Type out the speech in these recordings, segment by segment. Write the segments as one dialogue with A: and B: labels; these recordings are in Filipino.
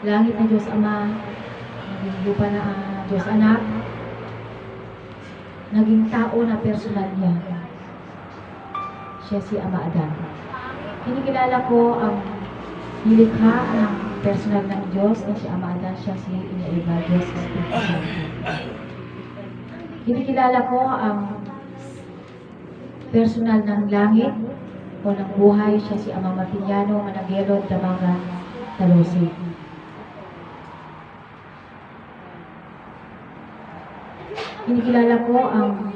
A: langit na Diyos Ama, naging lupa na Diyos Anak, naging tao na personal niya. Siya si Ama Adan. Kinikilala ko ang nilikha ng personal ng Diyos na si Ama Adan, siya si Ina Eva, Diyos Espiritu Santo. Kinikilala ko ang personal ng langit o ng buhay, siya si Ama Martiniano, Managelon, Damagan, Talosi. Kinikilala ko ang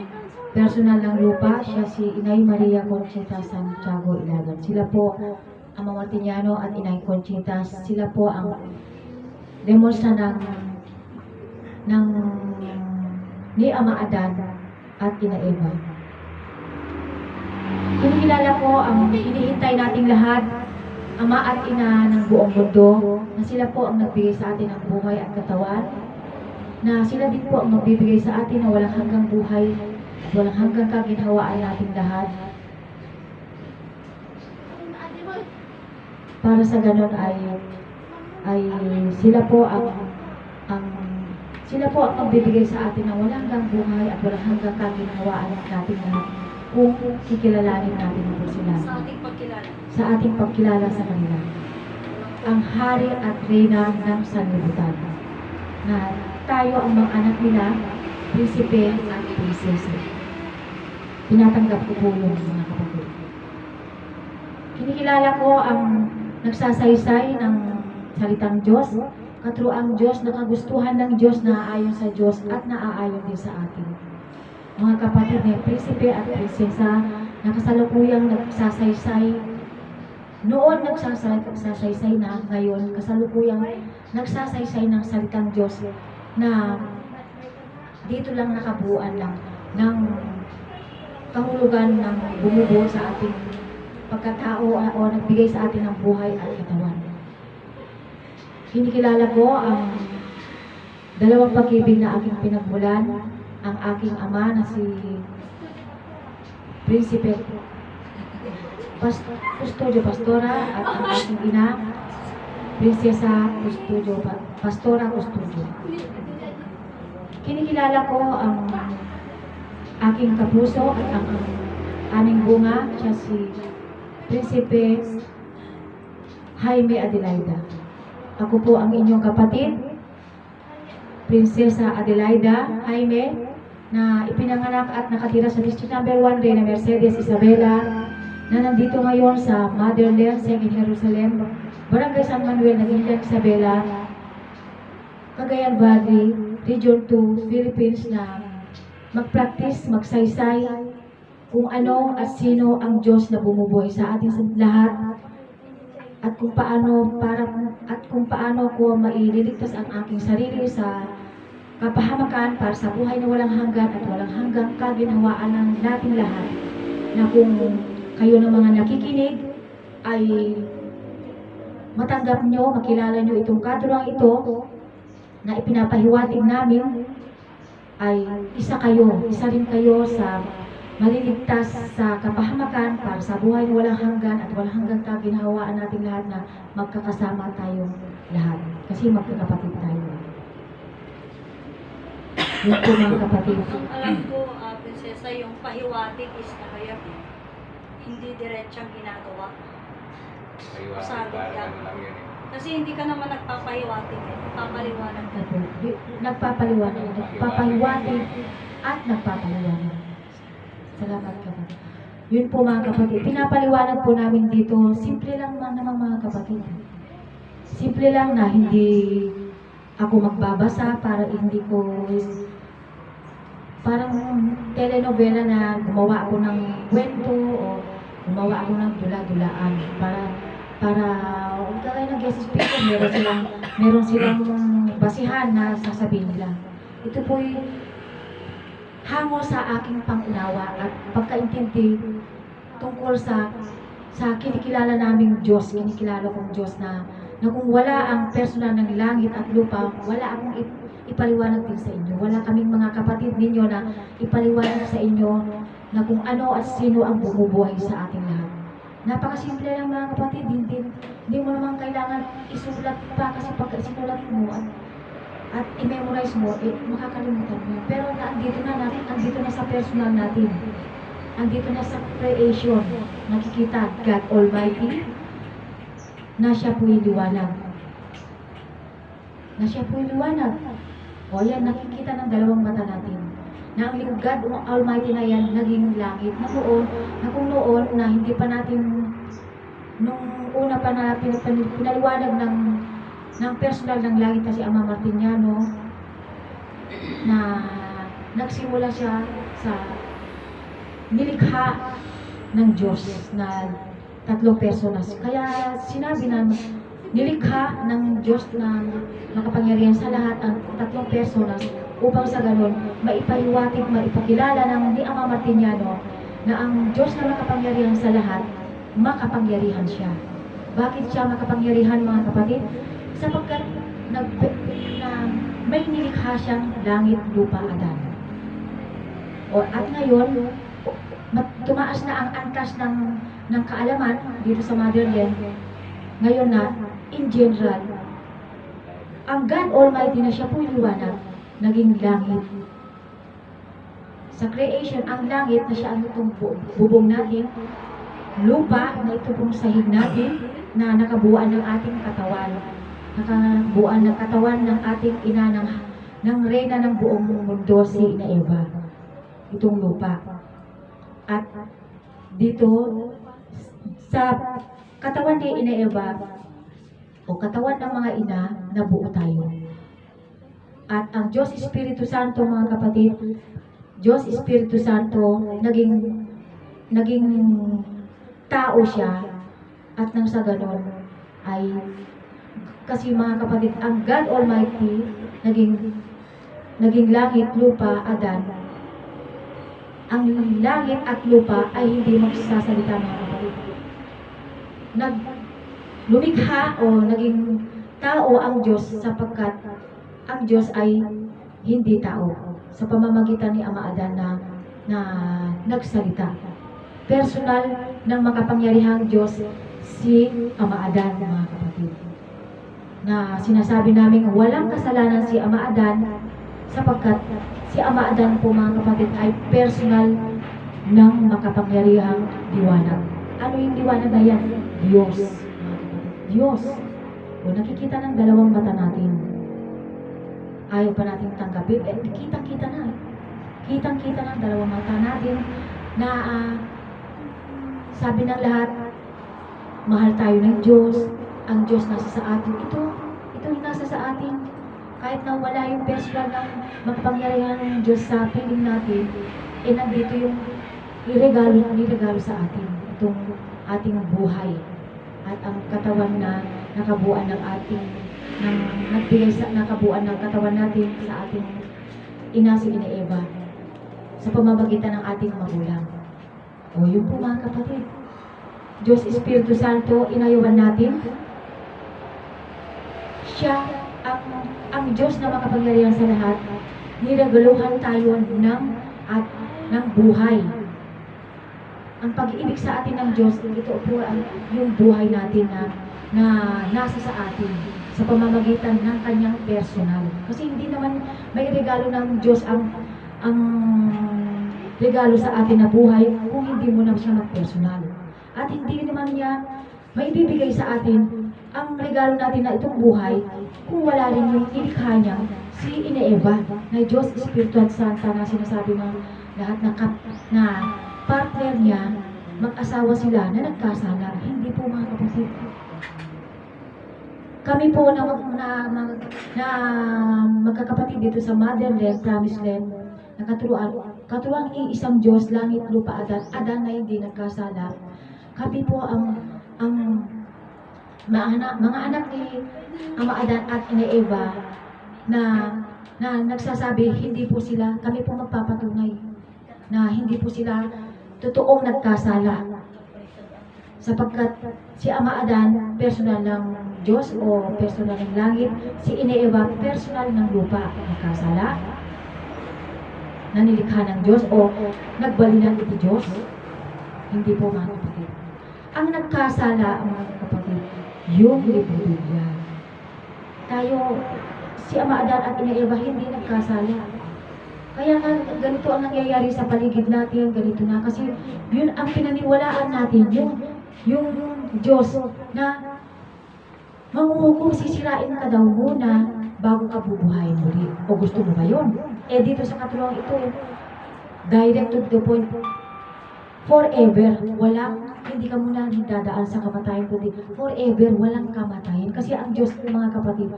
A: personal ng lupa, siya si Inay Maria Conchita Santiago Ilagan. Sila po, Ama Martiniano at Inay Conchita, sila po ang demonstra ng ni Ama Adan at Ina Eva. Kinikilala ko ang hinihintay nating lahat, Ama at Ina ng buong mundo, na sila po ang nagbigay sa atin ng buhay at katawan, na sila din po ang magbibigay sa atin na walang hanggang buhay at walang hanggang kaginhawaan nating lahat. Para sa ganon ay sila po ang magbibigay sa atin ng walang hanggang buhay at walang hanggang kaginhawaan nating lahat kung kikilalanin natin po sila. Sa ating pagkilala sa kanila. Ang hari at reyna ng sanlibutan. Na tayo ang mga anak nila, prinsipe at prinsesa. Tinatanggap ko po yun, mga kapatid. Kinikilala ko ang nagsasaysay ng salitang Diyos, katruang Diyos, nakagustuhan ng Diyos, naaayon sa Diyos at naaayon din sa atin. Mga kapatid, may prinsipe at prinsesa na kasalukuyang nagsasaysay. Noon nagsasaysay na, ngayon kasalukuyang nagsasaysay ng salitang Diyos na dito lang nakabuuan lang ng kahulugan ng bumubuo sa ating pagkatao o nagbigay sa atin ng buhay at katawan. Kinikilala ko ang dalawang pag-ibig na aking pinagmulan, ang aking ama na si Prinsipe Custodio Pastora at ang aking ina, Prinsesa Custodio Pastora Custodio. Kinikilala ko ang aking kapuso at ang aming bunga, siya si Prinsipe Jaime Adelaida. Ako po ang inyong kapatid, Prinsesa Adelaida Jaime, na ipinanganak at nakatira sa District Number 1 Reyna Mercedes Isabela, na nandito ngayon sa Motherland sa Jerusalem, Barangay San Manuel, Naginlan, Isabela, Cagayan Valley, Region 2, Philippines, na mag-practice, magsaysay kung ano at sino ang Diyos na bumubuhay sa ating lahat at kung paano ko maililigtas ang aking sarili sa kapahamakan para sa buhay na walang hanggan at walang hanggang kaginhawaan ng nating lahat, na kung kayo ng mga nakikinig ay matanggap nyo, makilala nyo itong kadurang ito na ipinapahiwatig namin, ay isa rin kayo sa maliligtas sa kapahamakan para sa buhay na walang hanggan at walang hanggang kaginhawaan nating lahat, na magkakasama tayong lahat kasi magkakapatid tayo. Yun po, mga kapatid.
B: Ang alam ko, Prinsesa, yung pahiwatig is na kaya hindi diretsang ginagawa. Sabi ka. Kasi hindi ka naman nagpapahiwatig, nagpapaliwanag ka.
A: Nagpapahiwatig at nagpapaliwanag. Salamat ka po. Yun po, mga kapatid. Pinapaliwanag po namin dito, simple lang naman, mga kapatid. Simple lang na hindi ako magbabasa para hindi ko parang telenovela na gumawa ako ng kwento o gumawa ako ng dula-dulaan para kagaya ng guest speaker, meron silang basihan na sasabihin nila. Ito po'y hango sa aking pangunawa at pagkaintindi tungkol sa kinikilala naming Diyos, kinikilala kong Diyos na kung wala ang personal ng langit at lupa, wala akong ipaliwanag din sa inyo. Wala kaming mga kapatid ninyo na ipaliwanag sa inyo na kung ano at sino ang bumubuhay sa ating lahat. Napakasimple lang, mga kapatid, Hindi mo naman kailangan isulat pa kasi pag isulat mo at i-memorize mo, makakalimutan mo. Pero andito na sa personal natin. Andito na sa creation. Nakikita God Almighty na siya po yung liwanag. Na siya po yung liwanag. O yan, nakikita ng dalawang mata natin. Na ang God Almighty na yan, naging langit. Na kung noon, na hindi pa natin, nung una pa na pinaliwanag ng personal ng langit kasi Ama Martiniano, na nagsimula siya sa nilikha ng Diyos na tatlong personas. Kaya sinabi na nilikha ng Diyos na makapangyarihan sa lahat ang tatlong personas upang sa ganun maipahiwatig, maipakilala ng ni Ama Martiniano na ang Diyos na makapangyarihan sa lahat, makapangyarihan siya. Bakit siya makapangyarihan, mga kapatid? Sapagkat may nilikha siyang langit, lupa, Adan. At ngayon, tumaas na ang angkas ng kaalaman dito sa motherland. Ngayon na, in general, ang God Almighty na siya po yung liwanag, naging langit. Sa creation, ang langit na siya ang itong bubong natin, lupa na ito pong sahig natin na nakabuuan ng ating katawan. Nakabuuan ng katawan ng ating ina ng reyna ng buong mundo, si Ina Eva. Itong lupa. At dito, sa katawan ni Ina Eva, o katawan ng mga ina, nabuo tayo. At ang Diyos Espiritu Santo, mga kapatid, Diyos Espiritu Santo, naging tao siya, at nang sa ganon ay, kasi mga kapatid, ang God Almighty, naging langit, lupa, Adan. Ang langit at lupa ay hindi magsasalita, mga kapatid. Lumikha o naging tao ang Diyos sapagkat ang Diyos ay hindi tao sa pamamagitan ni Ama Adan na nagsalita. Personal ng makapangyarihang Diyos si Ama Adan, mga kapatid. Na sinasabi namin walang kasalanan si Ama Adan sapagkat si Ama Adan po, mga kapatid, ay personal ng makapangyarihang liwanag. Ano yung liwanag na yan? Diyos. Diyos. O nakikita ng dalawang mata natin. Ayaw pa natin tanggapin. Kitang-kita na. Kitang-kita ng dalawang mata natin na sabi ng lahat, mahal tayo ng Diyos. Ang Diyos nasa sa atin. Ito yung nasa sa atin. Kahit na wala yung personal ng magpangyarihan ng Diyos sa piling natin, nandito yung niregalo sa atin. Itong ating buhay. At ang katawan na nakabuuan ng nakabuuan ng katawan natin sa ating ina, si Ina Eva, sa pamamagitan ng ating magulang. O yun po, mga kapatid. Diyos Espiritu Santo, inayawan natin. Siya ang Diyos na makapangyarihan sa lahat. Niregaluhan tayo ng buhay. Ang pag-ibig sa atin ng Diyos, ito po yung buhay natin na nasa sa atin sa pamamagitan ng kanyang personal. Kasi hindi naman may regalo ng Diyos ang regalo sa atin na buhay kung hindi mo na siya mag-personal. At hindi naman niya maibibigay sa atin ang regalo natin na itong buhay kung wala rin yung ilikha niya, si Ina Eva, na Diyos Espiritu at Santa na sinasabi ng lahat na partner niya, mag-asawa sila na nagkasala. Hindi po, mga kapatid. Kami po na magkakapatid dito sa Motherland, Promised Land, na katuruan iisang Diyos, langit, lupa, Adan na hindi nagkasala. Kami po ang mga anak ni Ama Adan at Ina Eva na nagsasabi, hindi po sila, kami po magpapatunay na hindi po sila totoong nagkasala. Sapagkat si Ama Adan, personal ng Diyos o personal ng langit, si Ina Eva, personal ng lupa. Nagkasala, nanilikha ng Diyos o nagbalinan ito Diyos. Hindi po, mga kapatid. Ang nagkasala, mga kapatid, yung libro Biblia. Tayo, si Ama Adan at Ina Eva hindi nagkasala. Kaya nga ganito ang nangyayari sa paligid natin, ganito na. Kasi yun ang pinaniwalaan natin, yung Diyos na manghuhukom, sisirain ka daw muna bago ka bubuhayin muli. O gusto mo ba yun? Eh dito sa katulong ito, direct to the point, forever, hindi ka muna dadaan sa kamatayan, kundi forever, walang kamatayan. Kasi ang Diyos, mga kapatid,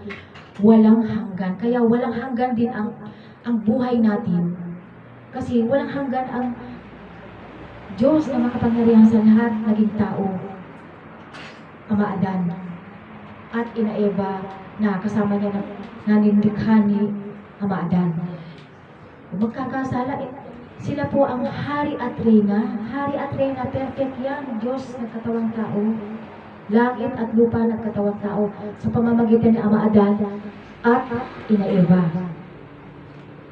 A: walang hanggan. Kaya walang hanggan din ang buhay natin. Kasi walang hanggan ang Diyos na makapangyarihan sa lahat, naging tao. Ama Adan at Ina Eva na kasama niya na nilikha ni Ama Adan. Kung magkakasala, sila po ang hari at reyna. Hari at reyna, perfect yan. Diyos nagkatawang tao. Langit at lupa nagkatawang tao sa pamamagitan ni Ama Adan at Ina Eva.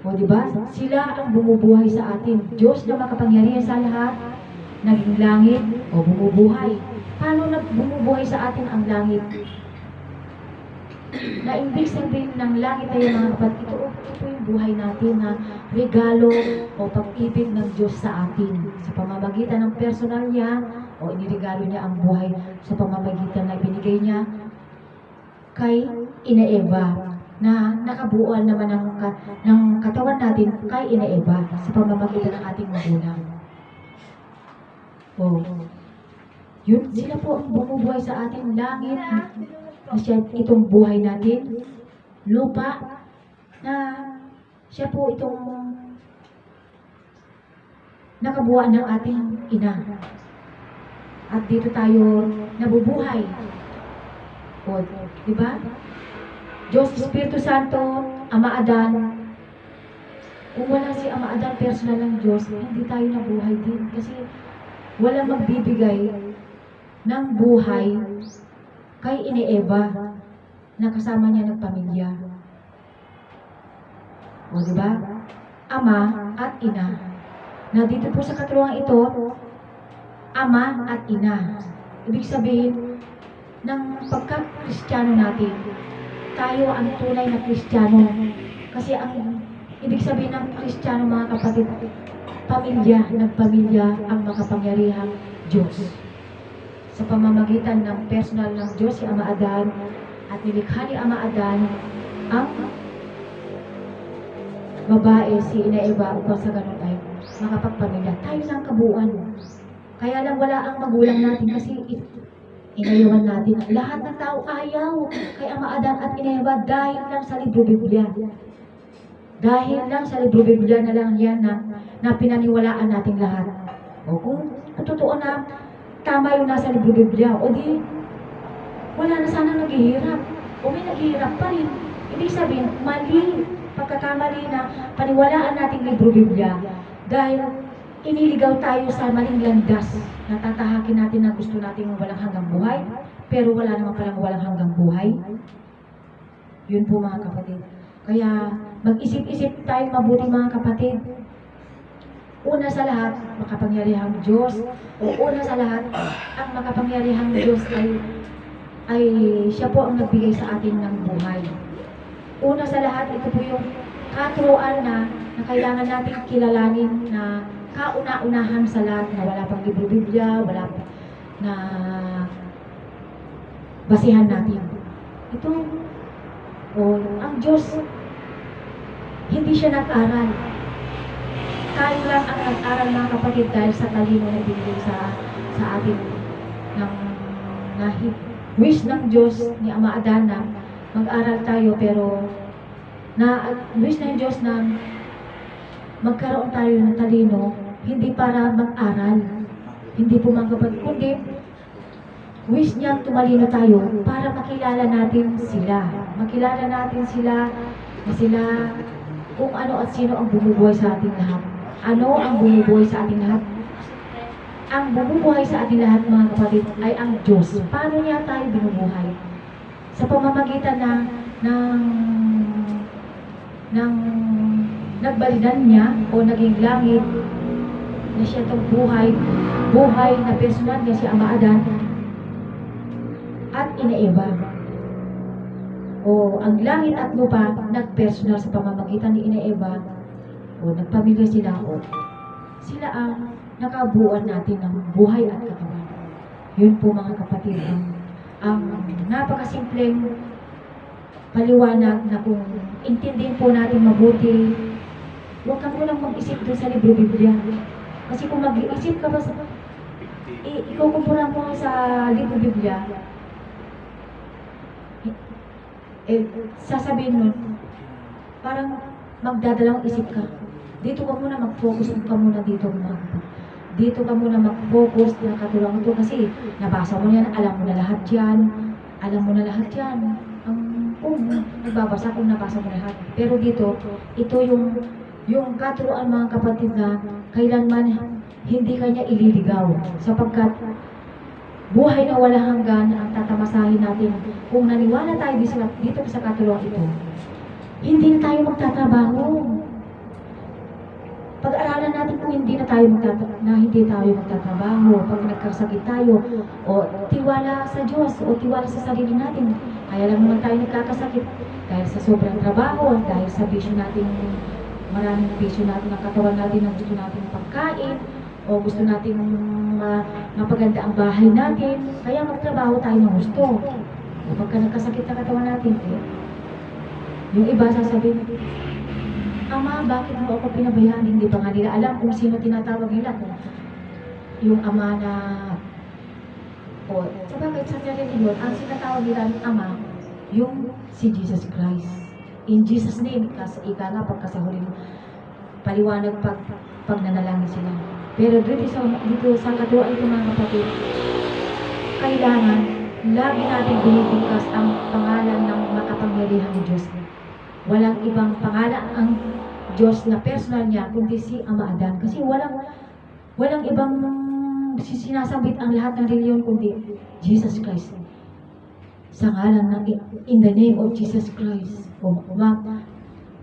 A: O diba? Sila ang bumubuhay sa atin. Diyos na makapangyarihan sa lahat, naging langit o bumubuhay. Paano bumubuhay sa atin ang langit? Na ibig sabihin ng langit ay mga kapatid, ito po yung buhay natin na regalo o pag-ibig ng Diyos sa atin. Sa pamamagitan ng personal niya o iniregalo niya ang buhay sa pamamagitan na ibinigay niya kay Ina Eva na nakabuuan naman ng katawan natin kay Ina Eva sa pamamagitan ng ating magulang. O, yun, sila po ang bumubuhay sa ating langit na siya itong buhay natin, lupa na siya po itong nakabuuan ng ating ina. At dito tayo nabubuhay. O, di ba? Diyos, Espiritu Santo, Ama Adan. Kung wala si Ama Adan, personal ng Diyos, hindi tayo nabuhay din. Kasi walang magbibigay ng buhay kay Ina Eva na kasama niya ng pamilya. O, di ba? Ama at ina. Na dito po sa katulungan ito, ama at ina. Ibig sabihin, ng pagka-Kristiyano natin, tayo ang tunay na Kristiyano. Kasi ang ibig sabihin ng Kristiyano, mga kapatid, pamilya, nagpamilya ang makapangyarihang Diyos. Sa pamamagitan ng personal ng Diyos, si Ama Adan, at nilikha ni Ama Adan ang babae, si Ina Eva, upang sa ganun ay makapagpamilya. Tayo ng kabuuan. Kaya lang wala ang magulang natin kasi inayuhan natin. Lahat ng tao ayaw kay Ama Adan at Ina Eva dahil lang sa libro Biblia. Dahil lang sa libro Biblia na lang yan na pinaniwalaan natin lahat. O kung totoo na tama yung nasa libro Biblia, o di, wala na sana naghihirap. O may naghihirap pa rin. Ibig sabihin, mali, pagkakamali na paniwalaan nating libro Biblia. Dahil iniligaw tayo sa maling landas. Natatahakin natin na gusto natin walang hanggang buhay, pero wala naman palang walang hanggang buhay. Yun po mga kapatid. Kaya mag-isip-isip tayo mabuti mga kapatid. Una sa lahat, makapangyarihang Diyos, o una sa lahat, ang makapangyarihang Diyos ay siya po ang nagbigay sa atin ng buhay. Una sa lahat, ito po yung katuruan na kailangan natin kilalanin na kauna-unahan sa lahat na wala pang libro Biblia, wala na basihan natin. Ito, ang Diyos, hindi siya nag-aral. Tayo lang ang nag-aral mga kapatid dahil sa talino na binigay sa atin ng wish ng Diyos ni Ama Adan na mag-aral tayo, pero wish ng Diyos na magkaroon tayo ng talino, hindi para mag-aral, hindi po mga kapatid, kundi wish niya tumalino tayo para makilala natin sila na sila kung ano at sino ang bumubuhay sa ating lahat. Ano ang bumubuhay sa ating lahat? Ang bumubuhay sa ating lahat mga kapatid ay ang Diyos. Paano niya tayo binubuhay? Sa pamamagitan ng nagbalidan niya o naging langit na siya itong buhay na personal niya si Ama Adan, at ina Eva. O ang langit at lupa nagpersonal sa pamamagitan ni ina Eva. O nagpamilya sila. O sila ang nakabuuan natin ng buhay at katawan. Yun po mga kapatid, ang napakasimpleng paliwanag na kung intindihin po natin mabuti, huwag ka munang mag-isip doon sa libro Biblia. Kasi kung mag-iisip ka ba sa ikukumpura mo sa libro Biblia, sasabihin mo, parang magdadalawang isip ka. Dito ka muna mag-focus ka muna dito. Dito ka muna mag-focus na katulong ito kasi nabasa mo yan, alam mo na lahat yan. Alam mo na lahat yan. Nagbabasa kung nabasa mo lahat. Pero dito, ito yung katuruan mga kapatid na kailanman hindi kanya ililigaw sapagkat buhay na wala hanggan ang tatamasahin natin. Kung naniwala tayo dito sa katulong ito, hindi na tayo magtatrabaho. Pag-aralan natin kung hindi tayo magtatrabaho, pag nagkasakit tayo, o tiwala sa Diyos, o tiwala sa sarili natin. Kaya lang naman tayo nagkakasakit dahil sa sobrang trabaho, dahil sa bisyo natin, maraming bisyo natin ang katawan natin, ang gusto natin pagkain, o gusto natin mapaganda ang bahay natin, kaya magtrabaho tayo ng gusto. O pagka nagkasakit na katawan natin, yung iba sasabihin, Ama, bakit mo ako pinabayaan? Hindi pa nga nila alam kung sino tinatawag nila. Kung yung ama na, o sabagay sa religion, ang sinatawag nila ng ama, yung si Jesus Christ. In Jesus' name, ika nga pagka sa huling paliwanag pag nanalangin sila. Pero dito sa katuwaan ito mga kapatid, kailangan lagi natin binibigkas ang pangalan ng makapangyarihang Diyos. Walang ibang pangalan ang Diyos na personal niya kundi si Ama Adan. Kasi walang ibang sinasambit ang lahat ng reliyon kundi Jesus Christ. Sa ngalan ng in the name of Jesus Christ.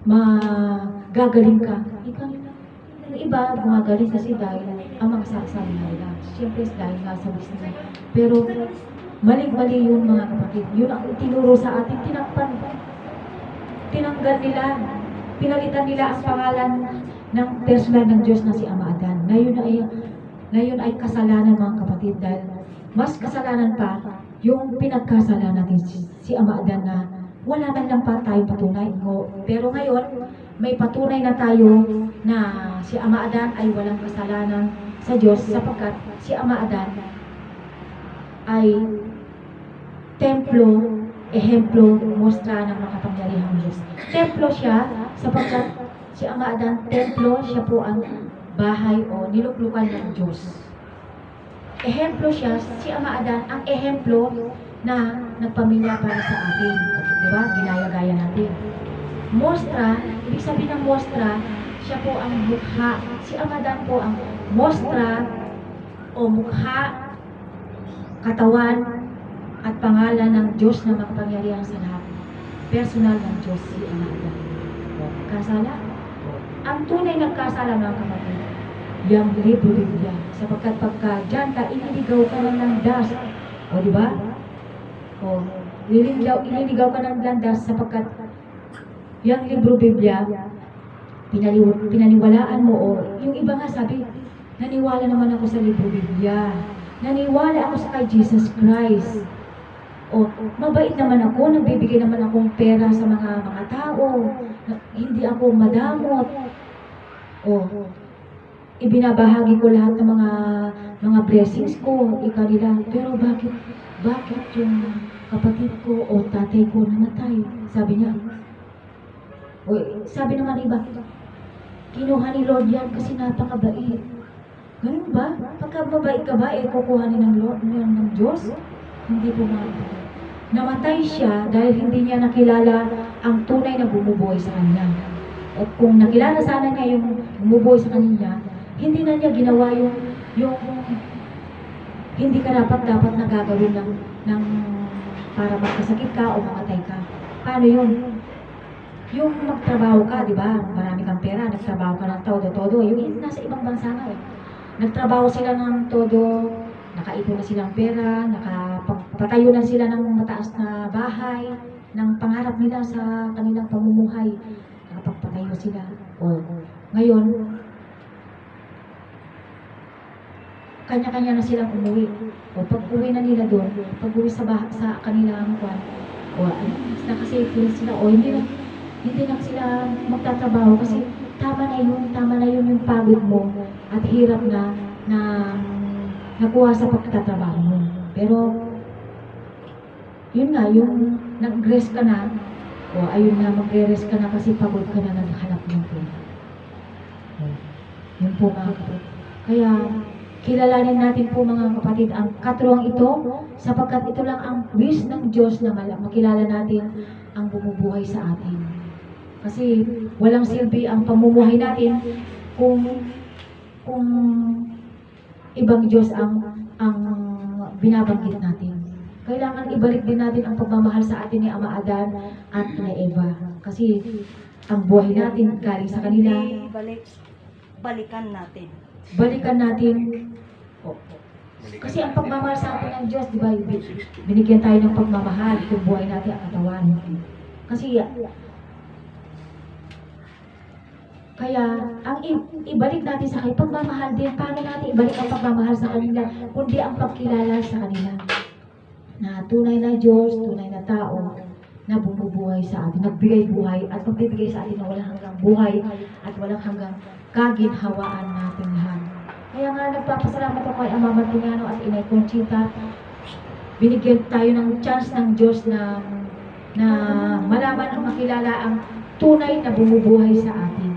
A: Magagaling ka. Yung iba gumagaling kasi dahil ang mga sasabi na nila. Siyempre dahil nga sa business. Pero maling-mali yun mga kapatid. Yun ang tinuro sa atin. Tinanggal nila, pinalitan nila ang pangalan ng personal ng Diyos na si Ama Adan. Na yun ay kasalanan mga kapatid dahil mas kasalanan pa yung pinagkasalanan natin si Ama Adan na wala man lang pa tayong patunay. Pero ngayon, may patunay na tayo na si Ama Adan ay walang kasalanan sa Diyos sapagkat si Ama Adan ay templo, ehemplo, mostra ng makapangyarihang Diyos. Templo siya sapagkat si Ama Adan, templo, siya po ang bahay o niluklukan ng Diyos. Ehemplo siya, si Ama Adan, ang ehemplo na nagpamilya para sa atin. Diba? Ginaya-gaya natin. Mostra, ibig sabihin ng mostra, siya po ang mukha. Si Ama Adan po ang mostra o mukha, katawan, at pangalan ng Diyos na makapangyarihan sa lahat. Personal ng Diyos si Ama Adan. Kasala? Ang tunay nagkasala mga kapatid, yung libro Biblia. Sapagkat pagka dyan ka, iniligaw ka ng landas. O diba? O, iniligaw ka ng landas sapagkat yung libro Biblia, pinaniwalaan mo. O yung iba nga sabi, naniwala naman ako sa libro Biblia. Naniwala ako sa kay Jesus Christ. O, mabait naman ako, nagbibigay naman akong pera sa mga tao. Hindi ako madamot. O, ibinabahagi ko lahat ng mga blessings ko, ikanila. Pero bakit yung kapatid ko o tatay ko namatay? Sabi niya. O, sabi naman iba, kinuha ni Lord yan kasi napakabait. Ganun ba? Pagka mabait ka ba, kukuhanin ng Lord ng Diyos? Hindi po mga namatay siya dahil hindi niya nakilala ang tunay na bumubuhay sa kanya. At kung nakilala sana niya yung bumubuhay sa kanya, hindi na niya ginawa yung hindi ka dapat na gagawin ng para magkasakit ka o mamatay ka. Paano yun? Yung magtrabaho ka, di ba? Marami kang pera, nagtrabaho ka ng todo-todo. Yung nasa ibang bansa na eh. Nagtrabaho sila ng todo, nakaipon na silang pera, nakapatayo na sila ng mataas na bahay, ng pangarap nila sa kanilang pamumuhay. Nakapagpatayo sila. O, ngayon, kanya-kanya na silang umuwi. O pag uwi na nila doon, pag uwi sa kanilang kwan, o nakasafe sila, o hindi na sila magtatrabaho kasi tama na yun yung pagod mo at hirap na nakuha sa pagtatrabaho mo. Pero, yun nga, yung nag-rest ka na, o ayun na, magre-rest ka na kasi pagod ka na naghanap ng pera. Yun po mga kapatid. Kaya, kilalanin natin po mga kapatid ang katuruang ito sapagkat ito lang ang wish ng Diyos na makilala natin ang bumubuhay sa atin. Kasi walang silbi ang pamumuhay natin kung ibang Diyos ang binabanggit natin. Kailangan ibalik din natin ang pagmamahal sa atin ni Ama Adan at ni Eva. Kasi ang buhay natin galing sa kanila.
B: Balikan natin.
A: Balikan natin. Kasi ang pagmamahal sa atin ng Diyos, di ba, binigyan tayo ng pagmamahal kung buhay natin ang katawan. Kasi, kaya, ang ibalik natin sa kanila, pagmamahal din, paano natin ibalik ang pagmamahal sa kanila, kundi ang pagkilala sa kanila. Na tunay na Diyos, tunay na tao, na bumubuhay sa atin, nagbigay buhay, at magbibigay sa atin na walang hanggang buhay, at walang hanggang kaginhawaan natin lahat. Kaya nga nagpapasalamat ako kay Ama Martiniano at Inay Conchita. Binigyan tayo ng chance ng Diyos na malaman at makilala ang tunay na bumubuhay sa atin.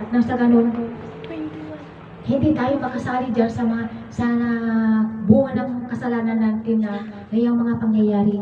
A: At nang sa ganun, hindi tayo makasali dyan sa bunga ng kasalanan natin na ngayong mga pangyayari.